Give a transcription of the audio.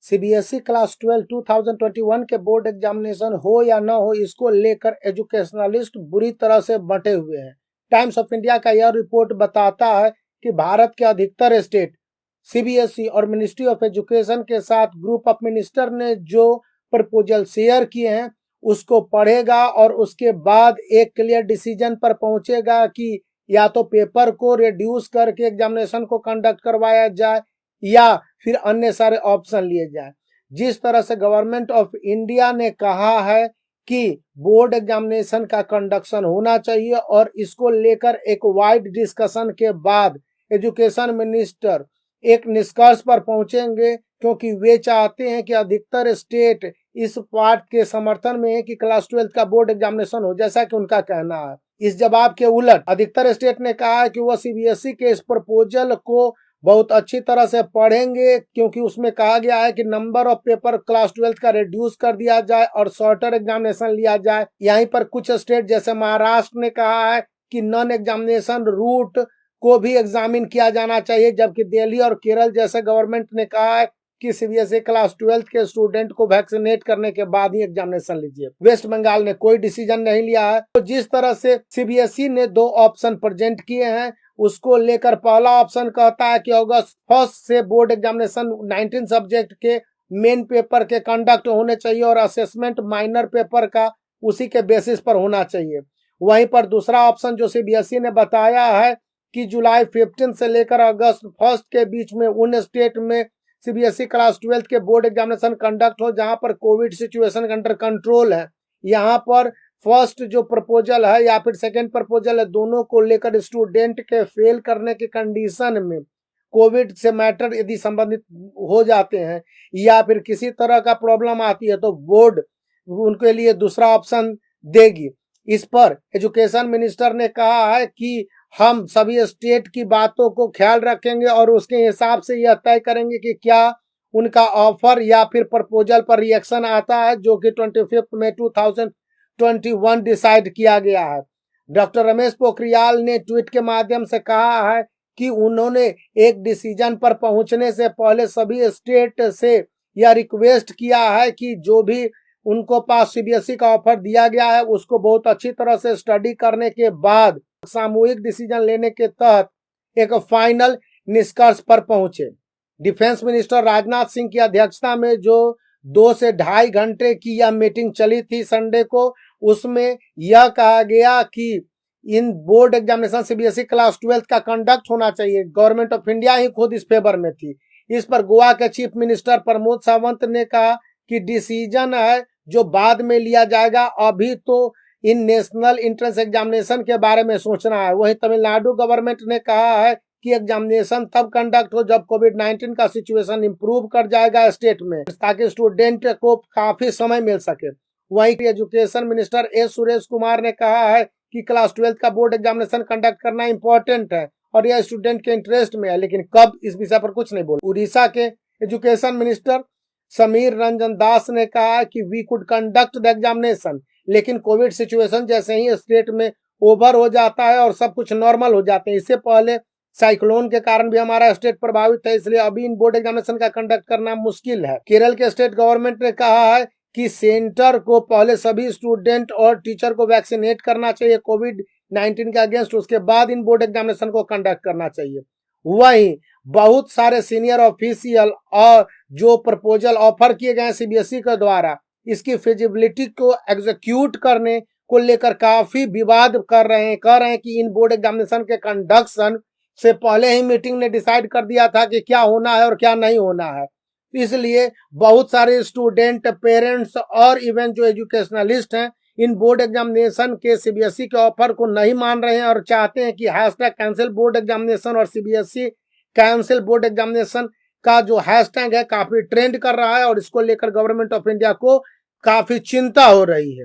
CBSE class 12 2021 के board examination हो या न हो, इसको लेकर एजुकेशनलिस्ट बुरी तरह से बंटे हुए हैं। टाइम्स ऑफ इंडिया का यह रिपोर्ट बताता है कि भारत के अधिकतर स्टेट सीबीएसई और मिनिस्ट्री ऑफ एजुकेशन के साथ ग्रुप ऑफ मिनिस्टर ने जो प्रपोजल शेयर किए हैं उसको पढ़ेगा और उसके बाद एक क्लियर डिसीजन पर पहुंचेगा कि या तो पेपर को रिड्यूस करके एग्जामिनेशन को कंडक्ट करवाया जाए या फिर अन्य सारे ऑप्शन लिए जाए। जिस तरह से गवर्नमेंट ऑफ इंडिया ने कहा है कि बोर्ड एग्जामिनेशन का कंडक्शन होना चाहिए और इसको लेकर एक वाइड डिस्कशन के बाद एजुकेशन मिनिस्टर एक निष्कर्ष पर पहुंचेंगे, क्योंकि वे चाहते हैं कि अधिकतर स्टेट इस बात के समर्थन में है कि क्लास 12 का बोर्ड एग्जामिनेशन हो, जैसा कि उनका कहना है। इस जवाब के उलट अधिकतर स्टेट ने कहा है कि वह सीबीएसई के इस प्रपोजल को बहुत अच्छी तरह से पढ़ेंगे, क्योंकि उसमें कहा गया है कि नंबर ऑफ पेपर क्लास 12 का रिड्यूस कर दिया जाए और शॉर्टर एग्जामिनेशन लिया जाए। यहीं पर कुछ स्टेट जैसे महाराष्ट्र ने कहा है कि नॉन एग्जामिनेशन रूट को भी एग्जामिन किया जाना चाहिए, जबकि दिल्ली और केरल जैसे गवर्नमेंट ने कहा है कि सीबीएसई क्लास 12 के स्टूडेंट को वैक्सीनेट करने के बाद ही एग्जामिनेशन लीजिए। वेस्ट बंगाल ने कोई डिसीजन नहीं लिया है। तो जिस तरह से सीबीएसई ने दो ऑप्शन प्रेजेंट किए हैं उसको लेकर पहला ऑप्शन कहता है कि अगस्त 1 से बोर्ड एग्जामिनेशन 19 सब्जेक्ट के मेन पेपर के कंडक्ट होने चाहिए और असेसमेंट माइनर पेपर का उसी के बेसिस पर होना चाहिए। वहीं पर दूसरा ऑप्शन जो सीबीएसई ने बताया है कि जुलाई 15 से लेकर अगस्त 1 के बीच में उन स्टेट में सीबीएसई क्लास 12 के बोर्ड एग्जामिनेशन कंडक्ट हो जहां पर कोविड सिचुएशन अंडर कंट्रोल है। यहाँ पर फर्स्ट जो प्रपोजल है या फिर सेकेंड प्रपोजल है, दोनों को लेकर स्टूडेंट के फेल करने के कंडीशन में कोविड से मैटर यदि संबंधित हो जाते हैं या फिर किसी तरह का प्रॉब्लम आती है तो बोर्ड उनके लिए दूसरा ऑप्शन देगी। इस पर एजुकेशन मिनिस्टर ने कहा है कि हम सभी स्टेट की बातों को ख्याल रखेंगे और उसके हिसाब से यह तय करेंगे कि क्या उनका ऑफर या फिर प्रपोजल पर रिएक्शन आता है, जो कि 25 मई 2021 डिसाइड किया गया है। डॉक्टर रमेश पोखरियाल ने ट्वीट के माध्यम से कहा है कि उन्होंने एक डिसीजन पर पहुंचने से पहले सभी स्टेट से यह रिक्वेस्ट किया है कि जो भी उनको पास सीबीएसई का ऑफर दिया गया है उसको बहुत अच्छी तरह से स्टडी करने के बाद सामूहिक डिसीजन लेने के तहत एक फाइनल निष्कर्ष पर पहुंचे। डिफेंस मिनिस्टर राजनाथ सिंह की अध्यक्षता में जो 2 से 2.5 घंटे की यह मीटिंग चली थी संडे को, उसमें यह कहा गया कि इन बोर्ड एग्जामिनेशन सीबीएसई क्लास 12 का कंडक्ट होना चाहिए। गवर्नमेंट ऑफ इंडिया ही खुद इस फेवर में थी। इस पर गोवा के चीफ मिनिस्टर प्रमोद सावंत ने कहा कि डिसीजन है जो बाद में लिया जाएगा, अभी तो इन नेशनल एंट्रेंस एग्जामिनेशन के बारे में सोचना है। वहीं तमिलनाडु गवर्नमेंट ने कहा है कि एग्जामिनेशन तब कंडक्ट हो जब कोविड-19 का सिचुएशन इंप्रूव कर जाएगा स्टेट में, ताकि स्टूडेंट को काफी समय मिल सके। वहीं एजुकेशन मिनिस्टर ए सुरेश कुमार ने कहा है कि क्लास 12 का बोर्ड एग्जामिनेशन कंडक्ट करना इंपॉर्टेंट है और यह स्टूडेंट के इंटरेस्ट में है, लेकिन कब इस विषय पर कुछ नहीं बोला। उड़ीसा के एजुकेशन मिनिस्टर समीर रंजन दास ने कहा कि we could conduct the examination, लेकिन कोविड सिचुएशन जैसे ही स्टेट में ओवर हो जाता है और सब कुछ नॉर्मल हो जाते हैं। इससे पहले साइक्लोन के कारण भी हमारा स्टेट प्रभावित है, इसलिए अभी इन बोर्ड एग्जामिनेशन का कंडक्ट करना मुश्किल है। केरल के स्टेट गवर्नमेंट ने कहा है कि सेंटर को पहले सभी स्टूडेंट और टीचर को वैक्सीनेट करना चाहिए कोविड-19 के अगेंस्ट, उसके बाद इन बोर्ड एग्जामिनेशन को कंडक्ट करना चाहिए। वहीं बहुत सारे सीनियर ऑफिशियल और जो प्रपोजल ऑफर किए गए सीबीएसई के द्वारा इसकी फिजिबिलिटी को एग्जीक्यूट करने को लेकर काफी विवाद कर रहे हैं। कह रहे हैं कि इन बोर्ड एग्जामिनेशन के कंडक्शन से पहले ही मीटिंग ने डिसाइड कर दिया था कि क्या होना है और क्या नहीं होना है। इसलिए बहुत सारे स्टूडेंट, पेरेंट्स और इवन जो एजुकेशनलिस्ट हैं इन बोर्ड एग्जामिनेशन के सीबीएसई के ऑफर को नहीं मान रहे हैं और चाहते हैं कि हैशटैग कैंसिल बोर्ड एग्जामिनेशन और सीबीएसई कैंसिल बोर्ड एग्जामिनेशन का जो हैशटैग है काफी ट्रेंड कर रहा है और इसको लेकर गवर्नमेंट ऑफ इंडिया को काफी चिंता हो रही है।